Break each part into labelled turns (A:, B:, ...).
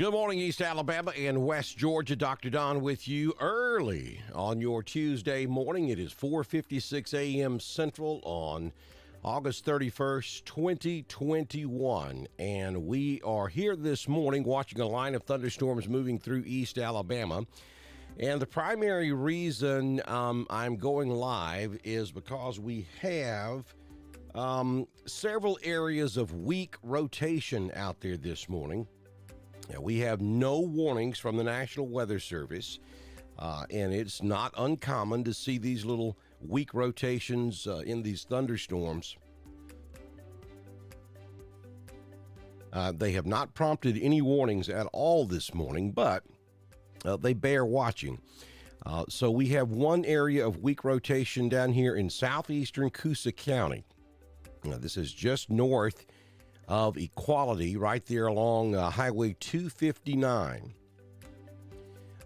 A: Good morning, East Alabama and West Georgia. Dr. Don with you early on your Tuesday morning. It is 4:56 a.m. Central on August 31st, 2021. And we are here this morning watching a line of thunderstorms moving through East Alabama. And the primary reason I'm going live is because we have several areas of weak rotation out there this morning. Now, we have no warnings from the National Weather Service, and it's not uncommon to see these little weak rotations in these thunderstorms. They have not prompted any warnings at all this morning, but they bear watching. So we have one area of weak rotation down here in southeastern Coosa County. This is just north of Equality, right there along Highway 259.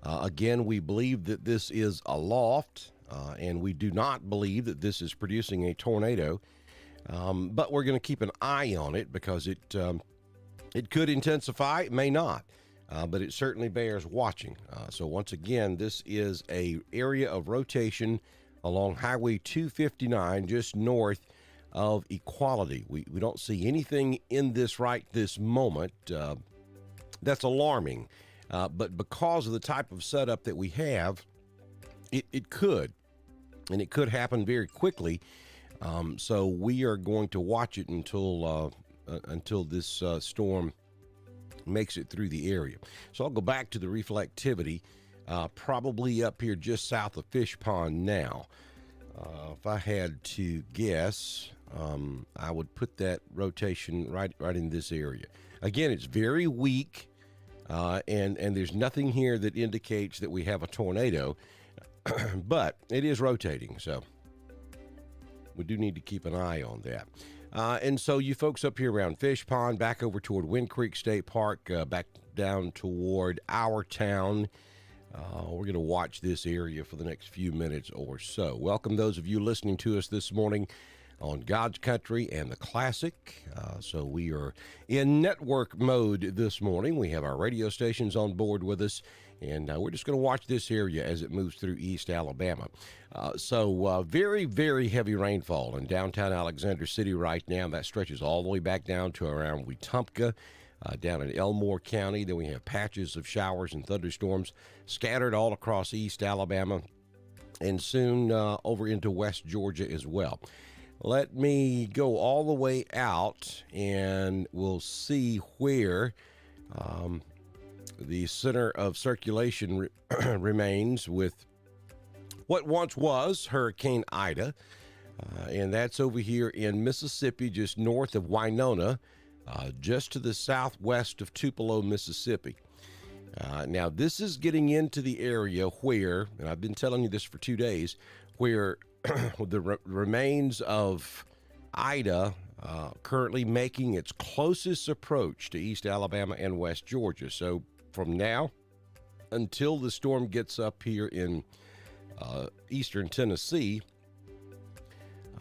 A: Again, we believe that this is a loft, and we do not believe that this is producing a tornado, but we're going to keep an eye on it because it could intensify, it may not, but it certainly bears watching. So once again, this is a area of rotation along Highway 259, just north of Equality. We don't see anything in this right this moment that's alarming, but because of the type of setup that we have, it could, and it could happen very quickly. So we are going to watch it until this storm makes it through the area. So I'll go back to the reflectivity, probably up here just south of Fish Pond now. If I had to guess, I would put that rotation right in this area. Again, it's very weak, and there's nothing here that indicates that we have a tornado, but it is rotating, so we do need to keep an eye on that. And so you folks up here around Fish Pond, back over toward Wind Creek State Park, back down toward our town, we're going to watch this area for the next few minutes or so. Welcome those of you listening to us this morning on God's Country and the Classic. So we are in network mode this morning. We have our radio stations on board with us, and we're just going to watch this area as it moves through East Alabama. So very, very heavy rainfall in downtown Alexander City right now. That stretches all the way back down to around Wetumpka. Down in Elmore County, then we have patches of showers and thunderstorms scattered all across East Alabama and soon over into West Georgia as well. Let me go all the way out and we'll see where the center of circulation remains with what once was Hurricane Ida, and that's over here in Mississippi, just north of Winona. Just to the southwest of Tupelo, Mississippi. Now, this is getting into the area where, and I've been telling you this for 2 days, where the remains of Ida currently making its closest approach to East Alabama and West Georgia. So from now until the storm gets up here in eastern Tennessee,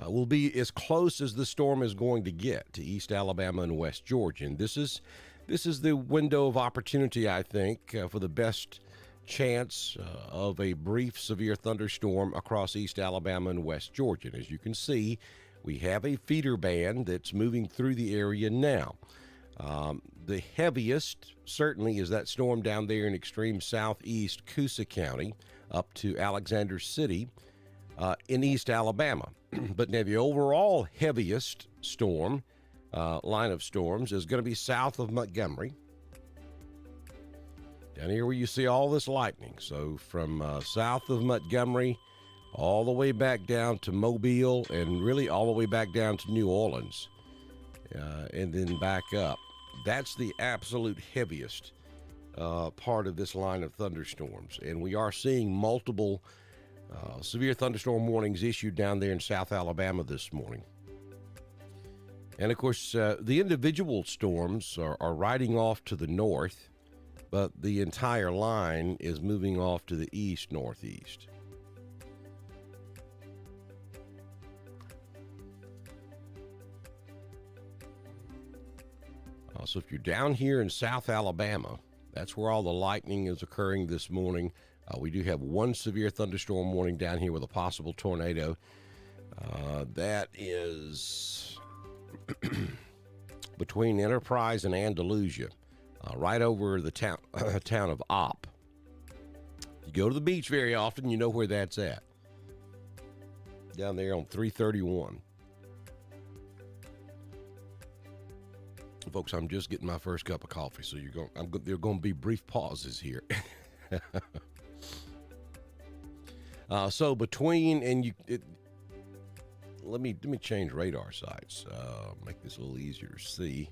A: will be as close as the storm is going to get to East Alabama and West Georgia. And this is the window of opportunity, I think, for the best chance of a brief severe thunderstorm across East Alabama and West Georgia. And as you can see, we have a feeder band that's moving through the area now. The heaviest certainly is that storm down there in extreme southeast Coosa County up to Alexander City in East Alabama. But now the overall heaviest storm, line of storms, is going to be south of Montgomery. Down here where you see all this lightning. So from south of Montgomery all the way back down to Mobile and really all the way back down to New Orleans and then back up. That's the absolute heaviest part of this line of thunderstorms. And we are seeing multiple severe thunderstorm warnings issued down there in South Alabama this morning. And of course, the individual storms are riding off to the north, but the entire line is moving off to the east-northeast. So if you're down here in South Alabama, That's where all the lightning is occurring this morning. We do have one severe thunderstorm warning down here with a possible tornado. That is between Enterprise and Andalusia, right over the town of Opp. You go to the beach very often, you know where that's at. Down there on 331. Folks, I'm just getting my first cup of coffee, so there are going to be brief pauses here. So between let me change radar sites. Make this a little easier to see.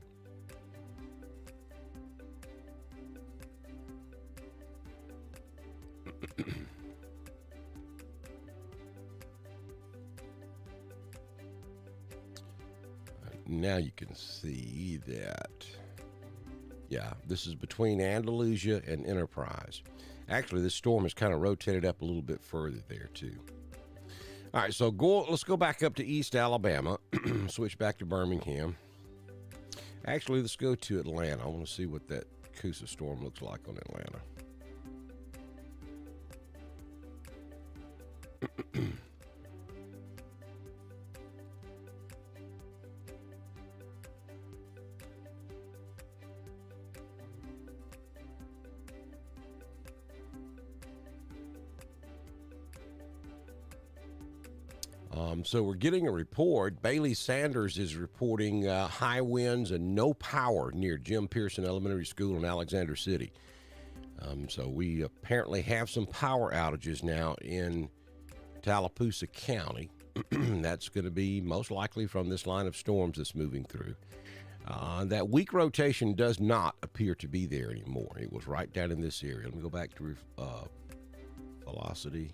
A: Now you can see that, yeah, this is between Andalusia and Enterprise. Actually, this storm has kind of rotated up a little bit further there, too. All right, so let's go back up to East Alabama, switch back to Birmingham. Actually, let's go to Atlanta. I want to see what that Coosa storm looks like on Atlanta. So we're getting a report. Bailey Sanders is reporting high winds and no power near Jim Pearson Elementary School in Alexander City. So we apparently have some power outages now in Tallapoosa County. That's going to be most likely from this line of storms that's moving through. That weak rotation does not appear to be there anymore. It was right down in this area. Let me go back to velocity.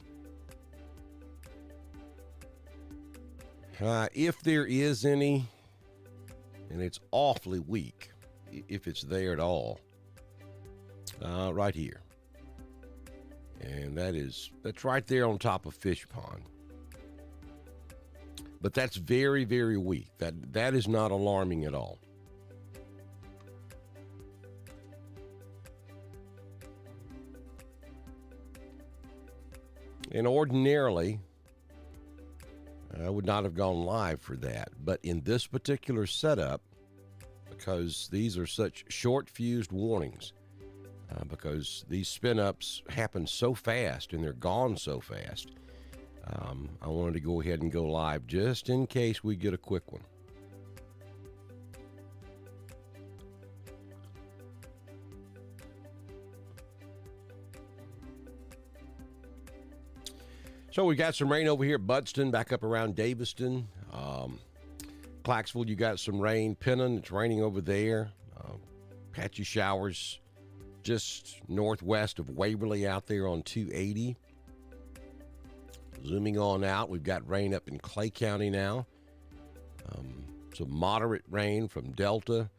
A: If there is any, and it's awfully weak, if it's there at all, right here. And that's right there on top of Fish Pond. But that's very, very weak. That is not alarming at all. And ordinarily, I would not have gone live for that. But in this particular setup, because these are such short-fused warnings, because these spin-ups happen so fast and they're gone so fast, I wanted to go ahead and go live just in case we get a quick one. So we got some rain over here at Budston, back up around Daviston. Clarksville, you got some rain. Pennon, it's raining over there. Patchy showers just northwest of Waverly out there on 280. Zooming on out, we've got rain up in Clay County now. Some moderate rain from Delta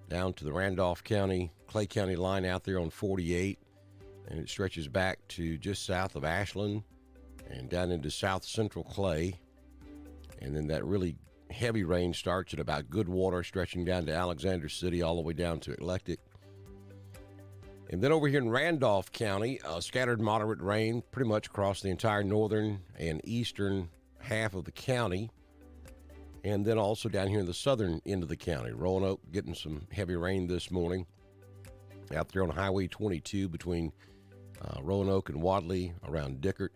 A: down to the Randolph County, Clay County line out there on 48. And it stretches back to just south of Ashland and down into south central Clay. And then that really heavy rain starts at about Goodwater, stretching down to Alexander City, all the way down to Eclectic. And then over here in Randolph County, scattered moderate rain pretty much across the entire northern and eastern half of the county. And then also down here in the southern end of the county, Roanoke getting some heavy rain this morning. Out there on Highway 22 between Roanoke and Wadley around Dickert.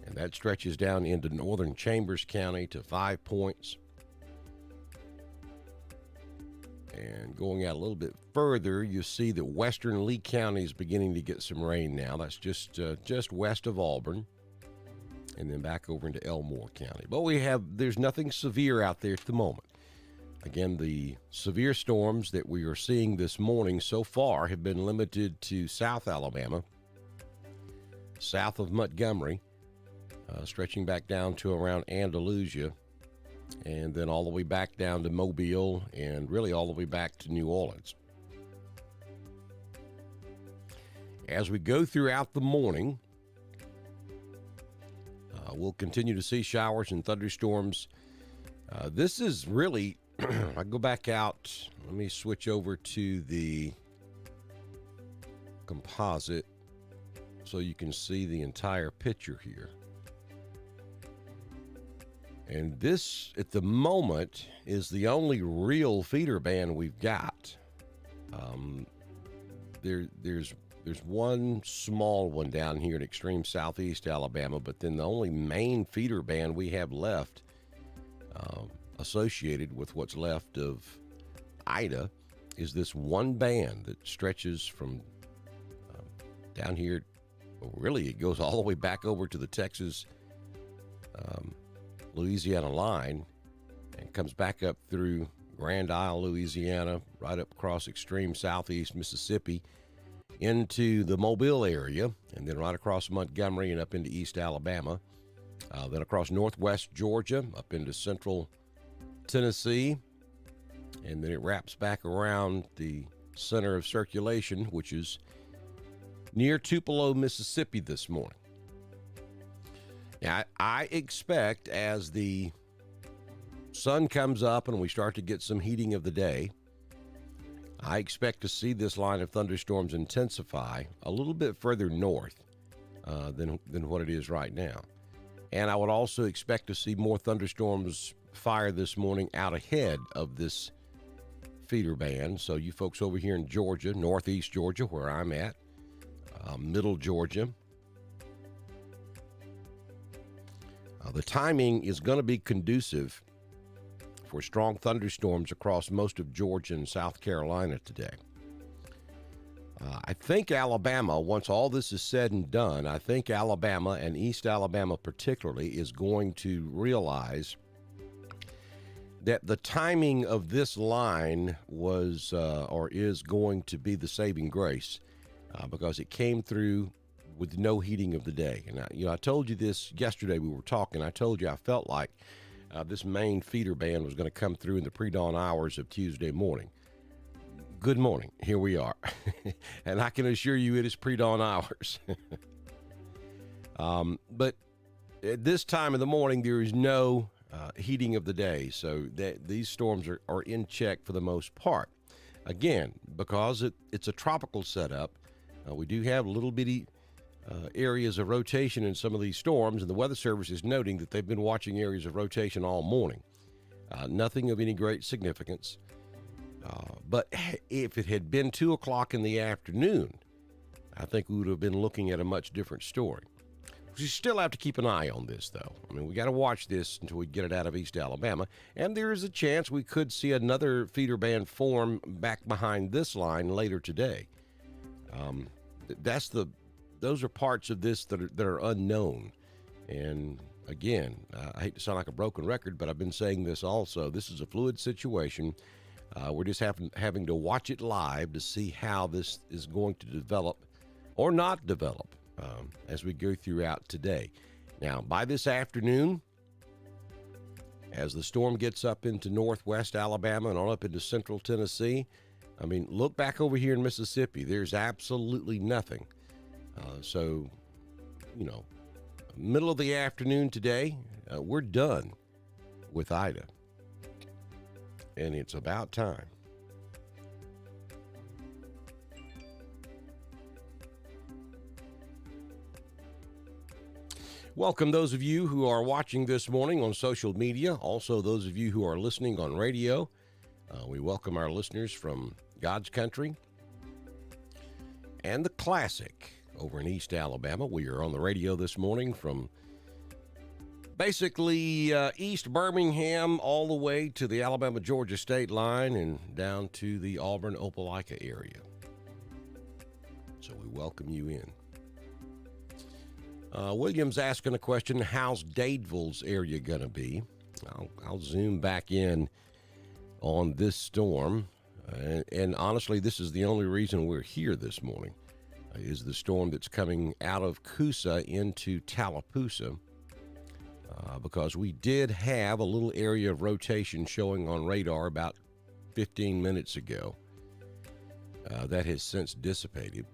A: And that stretches down into northern Chambers County to 5 Points. And going out a little bit further, you see that western Lee County is beginning to get some rain now. That's just west of Auburn. And then back over into Elmore County. But there's nothing severe out there at the moment. Again, the severe storms that we are seeing this morning so far have been limited to South Alabama, south of Montgomery, stretching back down to around Andalusia, and then all the way back down to Mobile, and really all the way back to New Orleans. As we go throughout the morning, we'll continue to see showers and thunderstorms. This is really, I go back out, let me switch over to the composite so you can see the entire picture here. And this, at the moment, is the only real feeder band we've got. There's one small one down here in extreme southeast Alabama, but then the only main feeder band we have left associated with what's left of Ida is this one band that stretches from down here. Well, really, it goes all the way back over to the Texas Louisiana line and comes back up through Grand Isle, Louisiana, right up across extreme southeast Mississippi into the Mobile area, and then right across Montgomery and up into East Alabama, then across northwest Georgia, up into central Tennessee, and then it wraps back around the center of circulation, which is near Tupelo, Mississippi this morning. Now, I expect as the sun comes up and we start to get some heating of the day, I expect to see this line of thunderstorms intensify a little bit further north than what it is right now. And I would also expect to see more thunderstorms fire this morning out ahead of this feeder band. So you folks over here in Georgia, northeast Georgia, where I'm at, middle Georgia, the timing is going to be conducive for strong thunderstorms across most of Georgia and South Carolina today. I think Alabama, once all this is said and done, I think Alabama and East Alabama particularly is going to realize that the timing of this line was or is going to be the saving grace because it came through with no heating of the day. And I told you this yesterday. We were talking. I told you I felt like this main feeder band was going to come through in the pre-dawn hours of Tuesday morning. Good morning. Here we are. And I can assure you it is pre-dawn hours. But at this time of the morning, there is no heating of the day. So these storms are in check for the most part. Again, because it's a tropical setup, we do have little bitty areas of rotation in some of these storms, and the Weather Service is noting that they've been watching areas of rotation all morning. Nothing of any great significance. But if it had been 2 o'clock in the afternoon, I think we would have been looking at a much different story. We still have to keep an eye on this, though. I mean, we got to watch this until we get it out of East Alabama, and there is a chance we could see another feeder band form back behind this line later today. Those are parts of this that are unknown. And again, I hate to sound like a broken record, but I've been saying this also. This is a fluid situation. We're just having to watch it live to see how this is going to develop or not develop as we go throughout today. Now, by this afternoon, as the storm gets up into northwest Alabama and on up into central Tennessee, I mean, look back over here in Mississippi. There's absolutely nothing. So, middle of the afternoon today, we're done with Ida. And it's about time. Welcome those of you who are watching this morning on social media. Also, those of you who are listening on radio. We welcome our listeners from God's country and the classic over in East Alabama. We are on the radio this morning from basically East Birmingham all the way to the Alabama-Georgia state line and down to the Auburn-Opelika area. So we welcome you in. William's asking a question, how's Dadeville's area going to be? I'll zoom back in on this storm. And honestly, this is the only reason we're here this morning, is the storm that's coming out of Coosa into Tallapoosa. Because we did have a little area of rotation showing on radar about 15 minutes ago. That has since dissipated.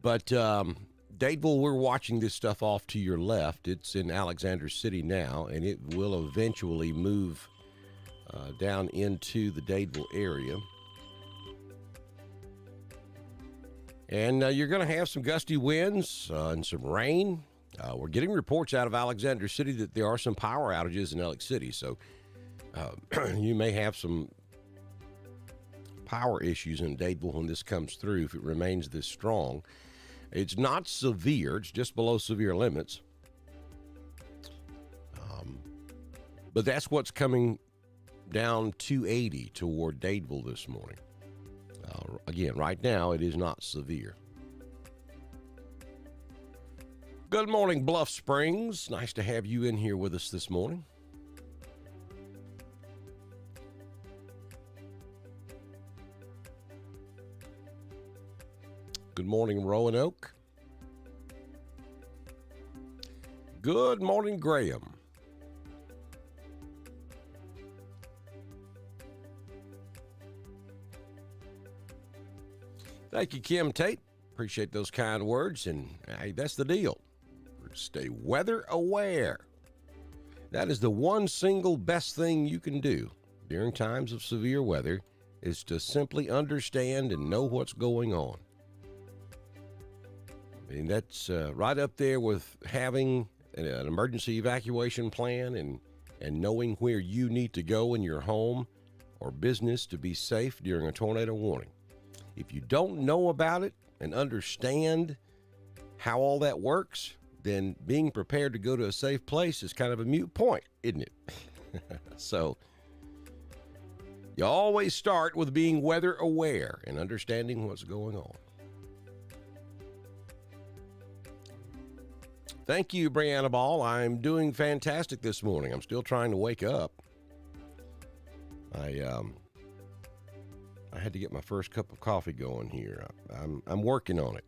A: But Dadeville, we're watching this stuff off to your left. It's in Alexander City now, and it will eventually move down into the Dadeville area. And you're going to have some gusty winds and some rain. We're getting reports out of Alexander City that there are some power outages in Alex City. So you may have some power issues in Dadeville when this comes through if it remains this strong. It's not severe. It's just below severe limits. But that's what's coming down 280 toward Dadeville this morning. Again, right now, it is not severe. Good morning, Bluff Springs. Nice to have you in here with us this morning. Good morning, Roanoke. Good morning, Graham. Thank you, Kim Tate. Appreciate those kind words. And hey, that's the deal. Stay weather aware. That is the one single best thing you can do during times of severe weather, is to simply understand and know what's going on. I mean, that's right up there with having an emergency evacuation plan and knowing where you need to go in your home or business to be safe during a tornado warning. If you don't know about it and understand how all that works, then being prepared to go to a safe place is kind of a moot point, isn't it? So you always start with being weather aware and understanding what's going on. Thank you, Brianna Ball. I'm doing fantastic this morning. I'm still trying to wake up. I had to get my first cup of coffee going here. I'm working on it.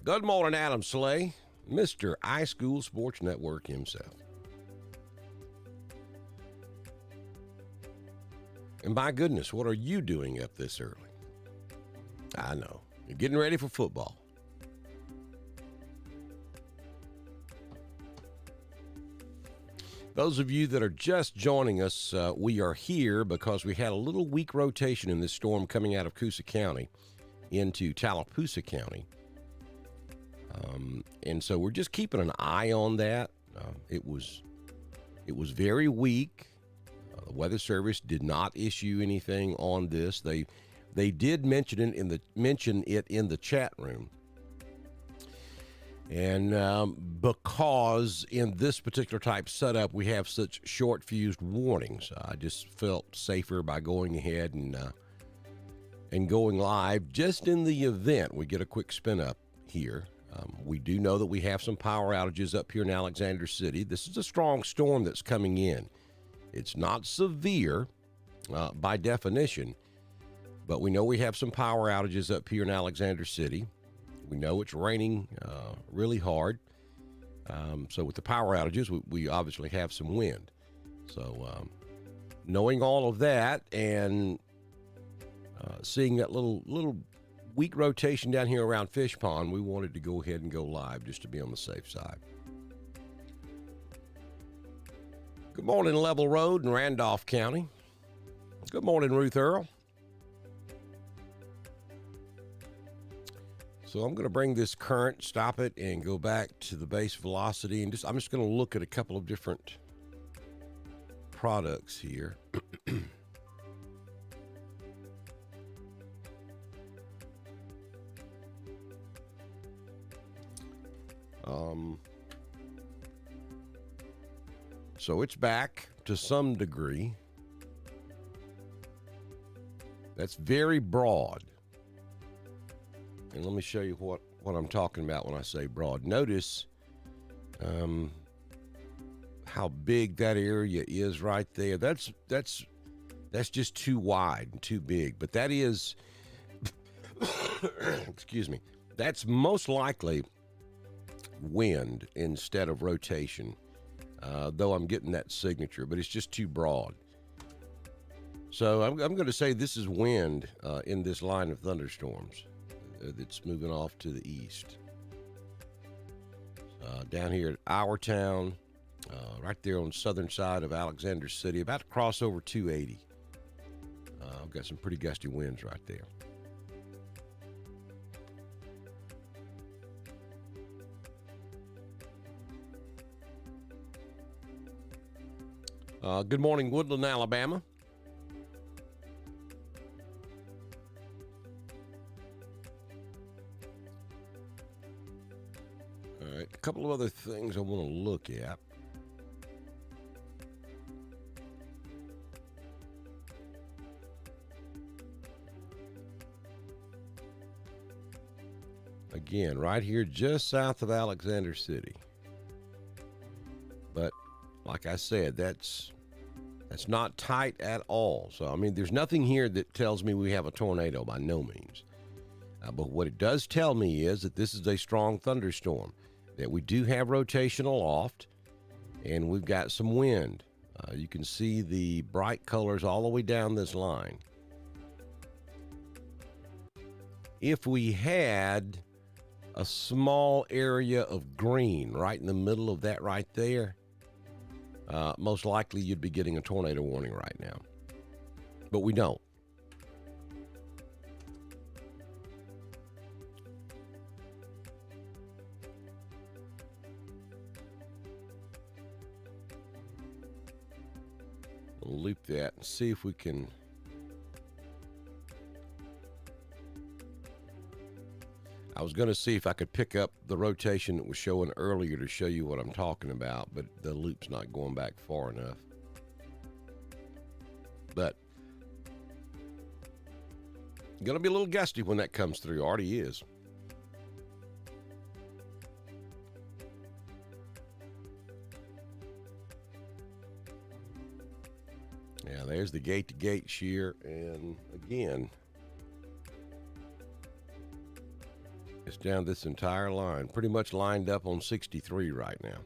A: Good morning, Adam Slay, Mr. iSchool Sports Network himself. And my goodness, what are you doing up this early? I know. You're getting ready for football. Those of you that are just joining us, we are here because we had a little weak rotation in this storm coming out of Coosa County into Tallapoosa County. And so we're just keeping an eye on that. It was very weak. The Weather Service did not issue anything on this. They did mention it in the chat room. And because in this particular type setup, we have such short fused warnings, I just felt safer by going ahead and going live just in the event we get a quick spin up here. We do know that we have some power outages up here in Alexander City. This is a strong storm that's coming in. It's not severe by definition, but we know we have some power outages up here in Alexander City. We know it's raining really hard. So with the power outages, we obviously have some wind. So knowing all of that and seeing that little weak rotation down here around Fish Pond, we wanted to go ahead and go live just to be on the safe side. Good morning, Level Road in Randolph County. Good morning, Ruth Earl. So I'm going to bring this current, stop it, and go back to the base velocity. And I'm just going to look at a couple of different products here. So it's back to some degree. That's very broad. And let me show you what I'm talking about when I say broad. Notice how big that area is right there. That's just too wide and too big. But that is, excuse me, that's most likely wind instead of rotation, though I'm getting that signature, but it's just too broad. So I'm going to say this is wind in this line of thunderstorms that's moving off to the east. Down here at Our Town, right there on the southern side of Alexander City, about to cross over 280. I've got some pretty gusty winds right there. Good morning, Woodland, Alabama. All right, a couple of other things I want to look at. Again, right here just south of Alexander City. But like I said, that's not tight at all. So, I mean, there's nothing here that tells me we have a tornado, by no means. But what it does tell me is that this is a strong thunderstorm, that we do have rotational aloft, and we've got some wind. You can see the bright colors all the way down this line. If we had a small area of green right in the middle of that right there, most likely you'd be getting a tornado warning right now. But we don't. We'll loop that and see if we can. I was going to see if I could pick up the rotation that was showing earlier to show you what I'm talking about, but the loop's not going back far enough. But going to be a little gusty when that comes through. Already is. Yeah, there's the gate-to-gate shear, and again, it's down this entire line, pretty much lined up on 63 right now.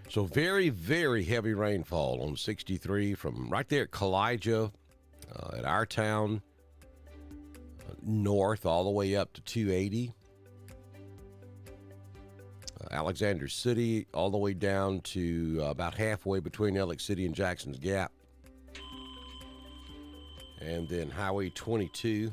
A: So very, very heavy rainfall on 63 from right there at Kalijah, at our town, north all the way up to 280. Alexander City all the way down to about halfway between Ellick City and Jackson's Gap. And then Highway 22.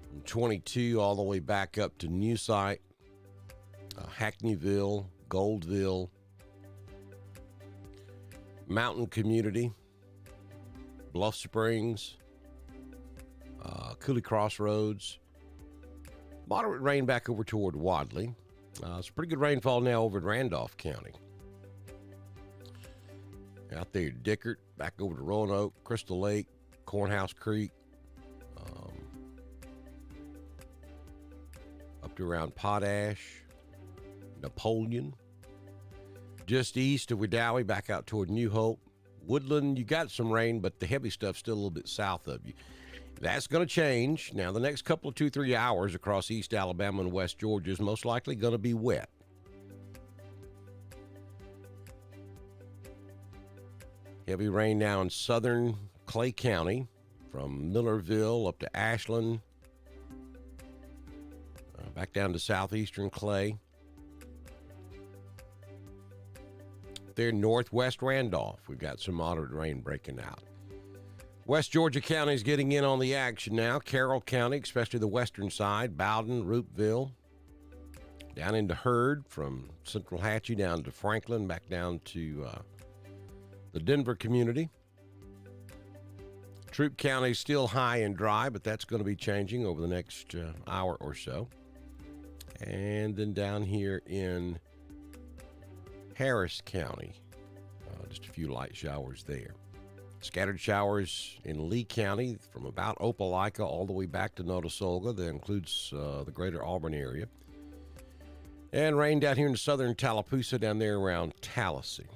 A: From 22 all the way back up to New Site, Hackneyville, Goldville, Mountain Community, Bluff Springs, Cooley Crossroads. Moderate rain back over toward Wadley. It's pretty good rainfall now over in Randolph County. Out there, Dickert, back over to Roanoke, Crystal Lake, Cornhouse Creek, up to around Potash, Napoleon. Just east of Wedowee, back out toward New Hope. Woodland, you got some rain, but the heavy stuff's still a little bit south of you. That's going to change. Now, the next couple of 2-3 hours across East Alabama and West Georgia is most likely going to be wet. Heavy rain now in southern Clay County, from Millerville up to Ashland, back down to southeastern Clay. There, northwest Randolph, we've got some moderate rain breaking out. West Georgia County is getting in on the action now. Carroll County, especially the western side, Bowden, Roopville, down into Hurd, from Central Hatchie down to Franklin, back down to the Denver community. Troup County is still high and dry, but that's going to be changing over the next hour or so. And then down here in Harris County, just a few light showers there. Scattered showers in Lee County from about Opelika all the way back to Notasulga. That includes the greater Auburn area. And rain down here in southern Tallapoosa, down there around Tallahassee.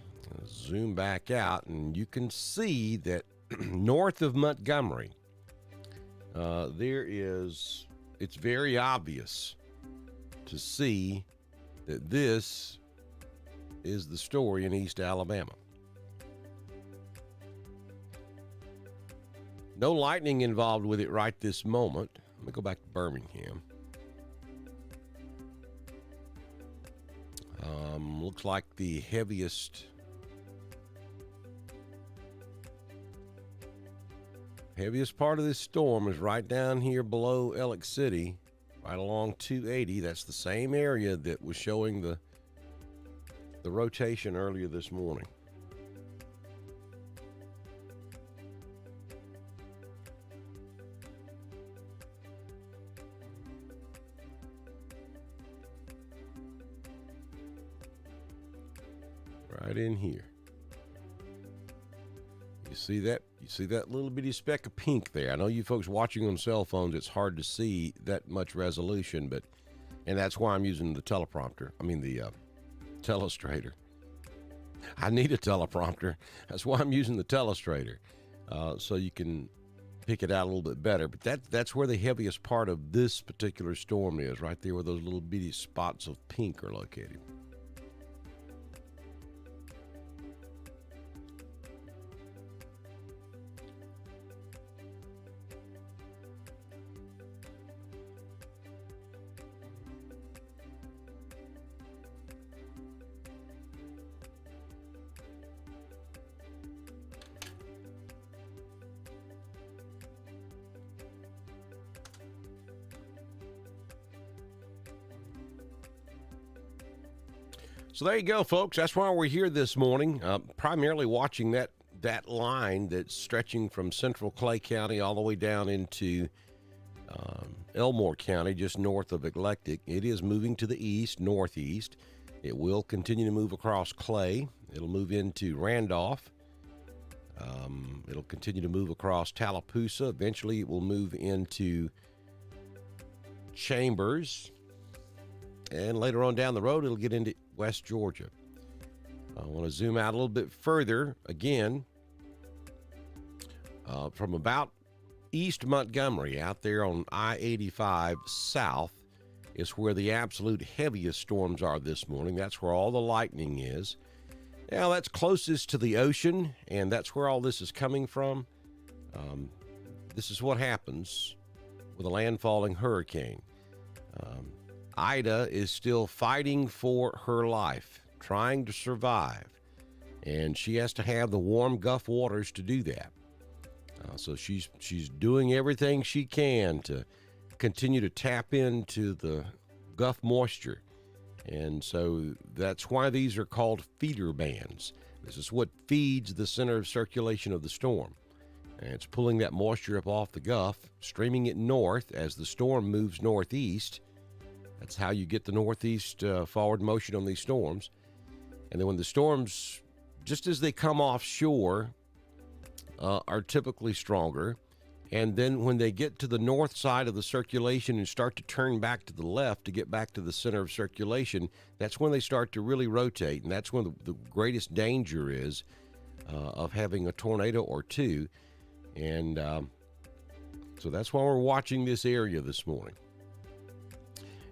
A: Zoom back out, and you can see that north of Montgomery, it's very obvious to see that this is the story in East Alabama. No lightning involved with it right this moment. Let me go back to Birmingham. Looks like the heaviest part of this storm is right down here below Ellick City, right along 280. That's the same area that was showing the rotation earlier this morning. Right in here. You see that? You see that little bitty speck of pink there? I know you folks watching on cell phones, it's hard to see that much resolution, and that's why I'm using the teleprompter. I mean the telestrator. I need a teleprompter. That's why I'm using the telestrator, so you can pick it out a little bit better. But that's where the heaviest part of this particular storm is, right there where those little bitty spots of pink are located. So there you go, folks. That's why we're here this morning, primarily watching that line that's stretching from central Clay County all the way down into Elmore County, just north of Eclectic. It is moving to the east, northeast. It will continue to move across Clay. It'll move into Randolph. It'll continue to move across Tallapoosa. Eventually, it will move into Chambers. And later on down the road, it'll get into West Georgia. I want to zoom out a little bit further again from about East Montgomery out there on I-85 south is where the absolute heaviest storms are this morning. That's where all the lightning is. Now, that's closest to the ocean, and that's where all this is coming from. This is what happens with a landfalling hurricane. Ida is still fighting for her life, trying to survive, and she has to have the warm Gulf waters to do that. So she's doing everything she can to continue to tap into the Gulf moisture, and so that's why these are called feeder bands. This is what feeds the center of circulation of the storm, and it's pulling that moisture up off the Gulf, streaming it north as the storm moves northeast. That's how you get the northeast forward motion on these storms. And then when the storms, just as they come offshore, are typically stronger. And then when they get to the north side of the circulation and start to turn back to the left to get back to the center of circulation, that's when they start to really rotate. And that's when the greatest danger is of having a tornado or two. And so that's why we're watching this area this morning.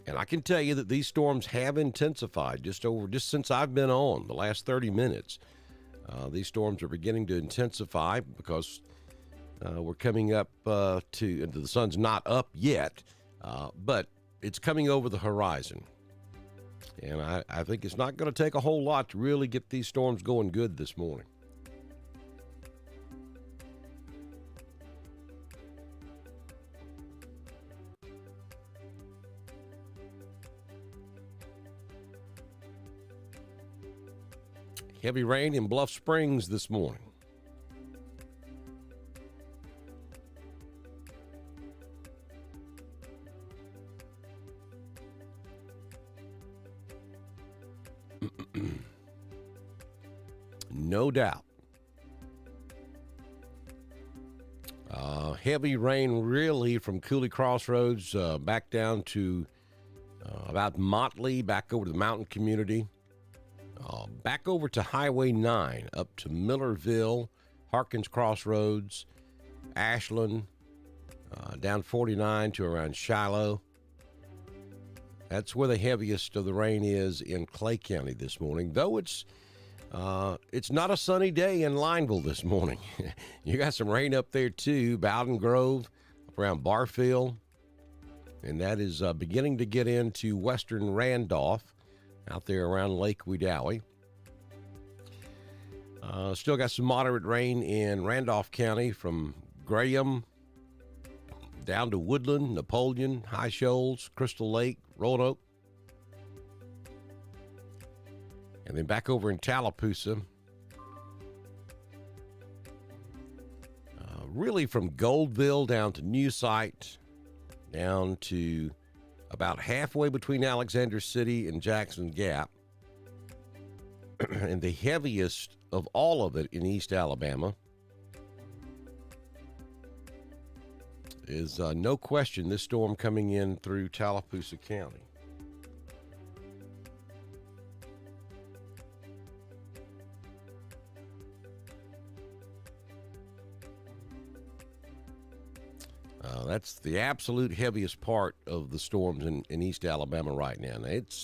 A: And I can tell you that these storms have intensified just since I've been on the last 30 minutes. These storms are beginning to intensify because we're coming up to the sun's not up yet, but it's coming over the horizon. And I think it's not going to take a whole lot to really get these storms going good this morning. Heavy rain in Bluff Springs this morning. No doubt. Heavy rain really from Cooley Crossroads back down to about Motley, back over to the mountain community. Back over to Highway 9, up to Millerville, Harkins Crossroads, Ashland, down 49 to around Shiloh. That's where the heaviest of the rain is in Clay County this morning, though it's not a sunny day in Lineville this morning. You got some rain up there too, Bowden Grove, up around Barfield, and that is beginning to get into western Randolph, out there around Lake Wedowee. Still got some moderate rain in Randolph County from Graham down to Woodland, Napoleon, High Shoals, Crystal Lake, Roanoke. And then back over in Tallapoosa, really from Goldville down to New Site, down to about halfway between Alexander City and Jackson Gap. And the heaviest of all of it in East Alabama is no question this storm coming in through Tallapoosa County. That's the absolute heaviest part of the storms in East Alabama right now. It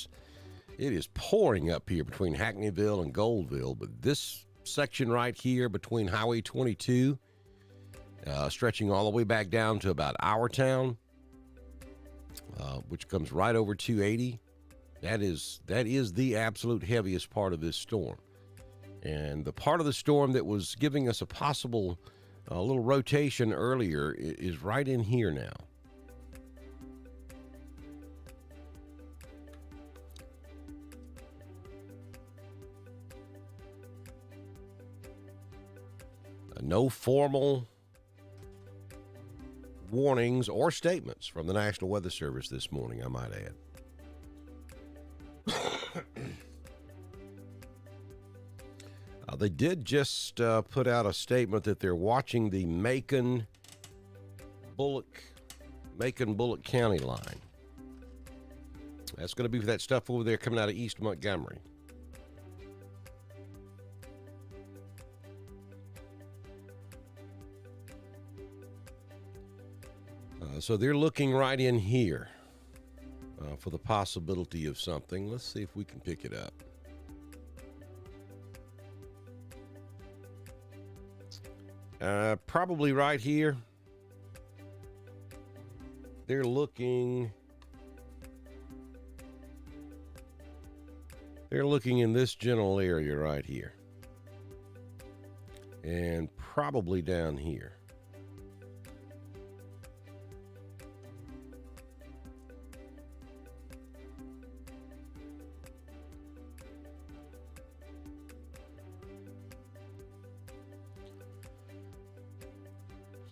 A: is pouring up here between Hackneyville and Goldville, but this section right here between Highway 22, stretching all the way back down to about Our Town, which comes right over 280, that is the absolute heaviest part of this storm. And the part of the storm that was giving us a possible little rotation earlier is right in here now. No formal warnings or statements from the National Weather Service this morning, I might add. They did just put out a statement that they're watching the Macon-Bullock County line. That's going to be for that stuff over there coming out of East Montgomery. So they're looking right in here for the possibility of something. Let's see if we can pick it up. Probably right here. They're looking in this general area right here. And probably down here.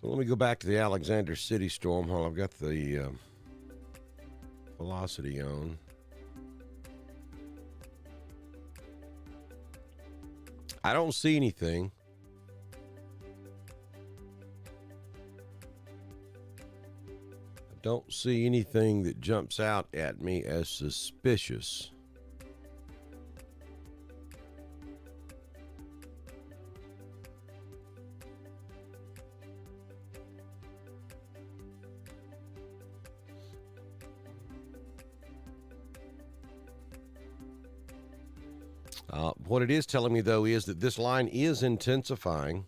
A: So let me go back to the Alexander City storm while I've got the velocity on. I don't see anything. I don't see anything that jumps out at me as suspicious. What it is telling me, though, is that this line is intensifying.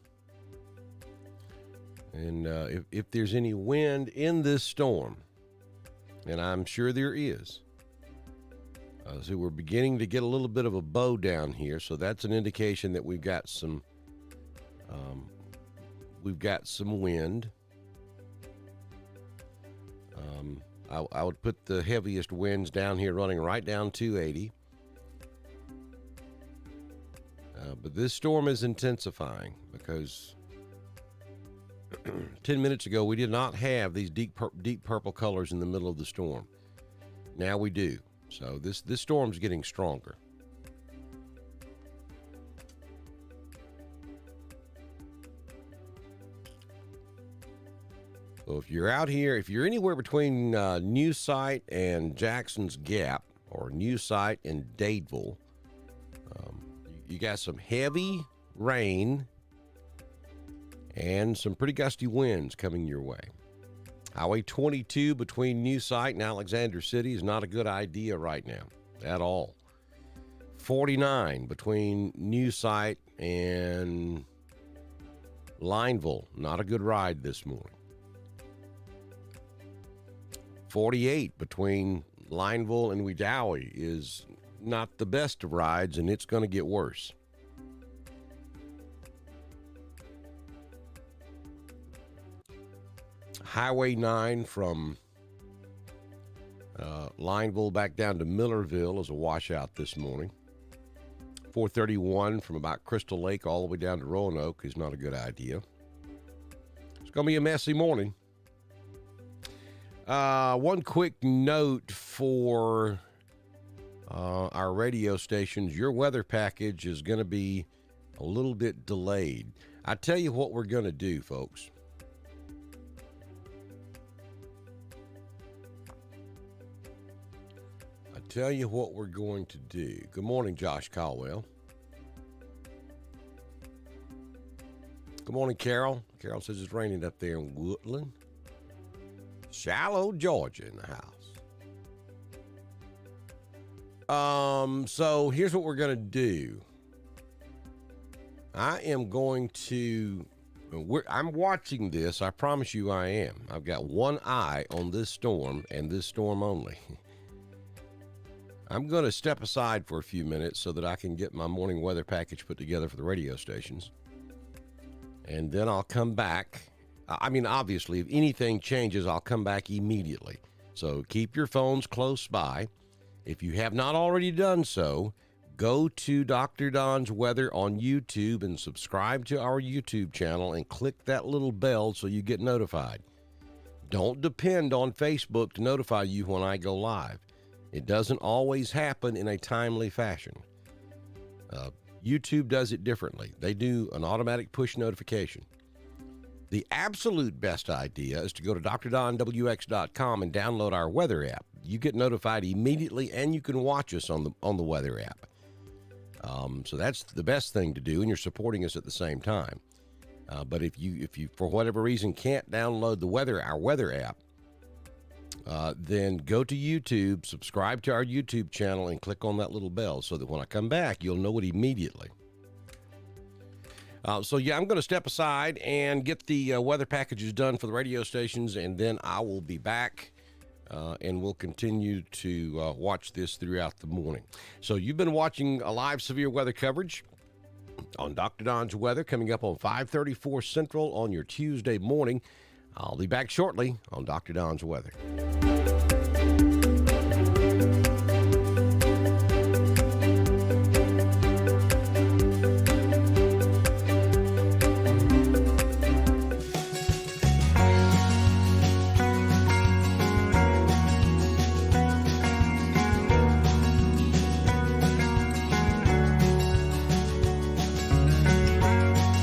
A: And if there's any wind in this storm, and I'm sure there is, so we're beginning to get a little bit of a bow down here. So that's an indication that we've got some wind. I would put the heaviest winds down here running right down 280. But this storm is intensifying because 10 minutes ago we did not have these deep purple colors in the middle of the storm. Now we do. So this storm's getting stronger. So if you're out here, if you're anywhere between New Site and Jackson's Gap, or New Site and Dadeville, you got some heavy rain and some pretty gusty winds coming your way. Highway 22 between New Site and Alexander City is not a good idea right now at all. 49 between New Site and Lineville, not a good ride this morning. 48 between Lineville and Wedowee is not the best of rides, and it's going to get worse. Highway 9 from Lineville back down to Millerville is a washout this morning. 431 from about Crystal Lake all the way down to Roanoke is not a good idea. It's going to be a messy morning. One quick note for our radio stations. Your weather package is going to be a little bit delayed. I tell you what we're going to do, folks. Tell you what we're going to do. Good morning, Josh Caldwell. Good morning, Carol. Carol says it's raining up there in Woodland. Shallow, Georgia in the house. So here's what we're going to do. I'm watching this. I promise you I am. I've got one eye on this storm and this storm only. I'm going to step aside for a few minutes so that I can get my morning weather package put together for the radio stations. And then I'll come back. I mean, obviously, if anything changes, I'll come back immediately. So keep your phones close by. If you have not already done so, go to Dr. Don's Weather on YouTube and subscribe to our YouTube channel and click that little bell so you get notified. Don't depend on Facebook to notify you when I go live. It doesn't always happen in a timely fashion. YouTube does it differently. They do an automatic push notification. The absolute best idea is to go to drdonwx.com and download our weather app. You get notified immediately, and you can watch us on the weather app. So that's the best thing to do, and you're supporting us at the same time. But if you for whatever reason can't download our weather app, then go to YouTube, subscribe to our YouTube channel, and click on that little bell so that when I come back, you'll know it immediately. I'm going to step aside and get the weather packages done for the radio stations, and then I will be back, and we'll continue to watch this throughout the morning. So you've been watching a live severe weather coverage on Dr. Don's Weather coming up on 5:34 Central on your Tuesday morning. I'll be back shortly on Dr. Don's Weather.